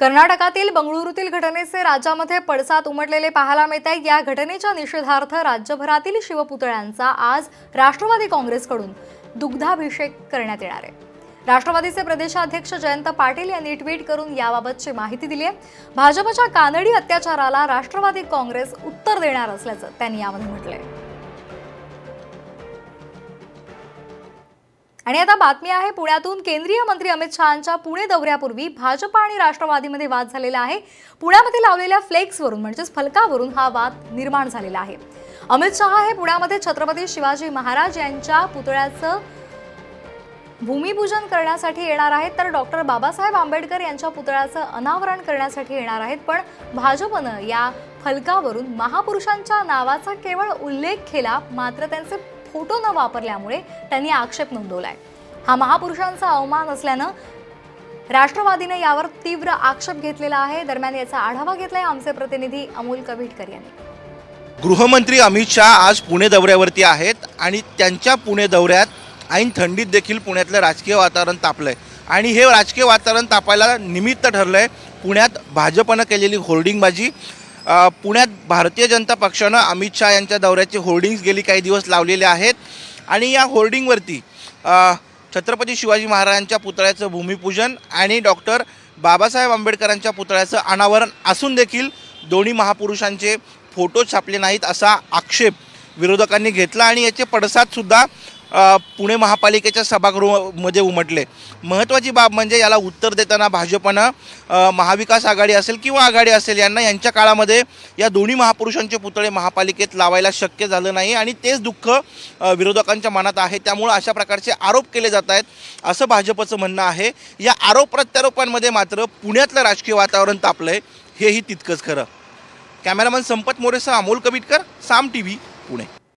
कर्नाटकातील बंगळुरूतील घटनेचे राज्यामध्ये पडसाद उमटलेले पाहायला मिळत आहे। या घटनेच्या निषेधार्थ राज्यभरातील शिवपुतळ्यांचा आज राष्ट्रवादी काँग्रेसकडून दुग्धाभिषेक करण्यात येणार आहे। राष्ट्रवादीचे प्रदेशाध्यक्ष जयंत पाटील यांनी ट्विट करून याबाबतची माहिती दिली आहे। भाजपच्या कानडी अत्याचाराला राष्ट्रवादी काँग्रेस उत्तर देणार असल्याचं त्यांनी यामध्ये म्हटलंय। आणि आता बातमी आहे पुण्यातून। केंद्रीय मंत्री अमित शहांच्या पुणे दौऱ्यापूर्वी भाजप आणि राष्ट्रवादीमध्ये वाद झालेला आहे। पुण्यामध्ये लावलेल्या फ्लेक्सवरून म्हणजेच फलकावरून हा वाद निर्माण झालेला आहे। अमित शहा हे पुण्यामध्ये छत्रपती शिवाजी महाराज यांच्या पुतळ्याचं भूमिपूजन करण्यासाठी येणार आहेत, तर डॉक्टर बाबासाहेब आंबेडकर यांच्या पुतळ्याचं अनावरण करण्यासाठी येणार आहेत। पण भाजपनं या फलकावरून महापुरुषांच्या नावाचा केवळ उल्लेख केला, मात्र त्यांचे फोटो न वापरल्यामुळे त्यांनी आक्षेप नोंदवलाय। हा महापुरुषांचा अवमान असल्यानं राष्ट्रवादीने यावर तीव्र आक्षेप घेतलेला आहे। दरम्यान याचा आढावा घेतलाय आमचे प्रतिनिधी अमोल कविटकर यांनी। गृहमंत्री अमित शहा आज पुणे दौऱ्यावरती आहेत आणि त्यांच्या पुणे दौऱ्यात ऐन थंडीत देखील पुण्यातलं राजकीय वातावरण तापलंय आणि हे राजकीय वातावरण तापायला निमित्त ठरलंय पुण्यात भाजपनं केलेली होर्डिंगबाजी। पुण्यात भारतीय जनता पक्षानं अमित शहा यांच्या दौऱ्याचे होर्डिंग्स गेली काही दिवस लावलेले आहेत आणि या होर्डिंगवरती छत्रपती शिवाजी महाराजांच्या पुतळ्याचं भूमिपूजन आणि डॉक्टर बाबासाहेब आंबेडकरांच्या पुतळ्याचं अनावरण असून देखील दोन्ही महापुरुषांचे फोटो छापले नाहीत असा आक्षेप विरोधकांनी घेतला आणि याचे पडसादसुद्धा पुणे सभागृहामध्ये उमटले। महत्त्वाची बाब म्हणजे याला उत्तर देताना भाजपनं महाविकास आघाडी असेल किंवा आघाडी असेल यांच्या काळामध्ये या दोन्ही महापुरुषांचे पुतळे महापालिकेत लावायला शक्य झालं नाही आणि तेच दुःख विरोधकांच्या मनात आहे। त्यामुळे अशा प्रकारचे आरोप केले जात आहेत असं भाजपचं म्हणणं आहे। या आरोप प्रत्यारोपांमध्ये मात्र पुण्यातलं राजकीय वातावरण तापलंय हेही तितकंच खरं। कॅमेरामन संपत मोरेसह अमोल कविटकर, साम टीव्ही, पुणे।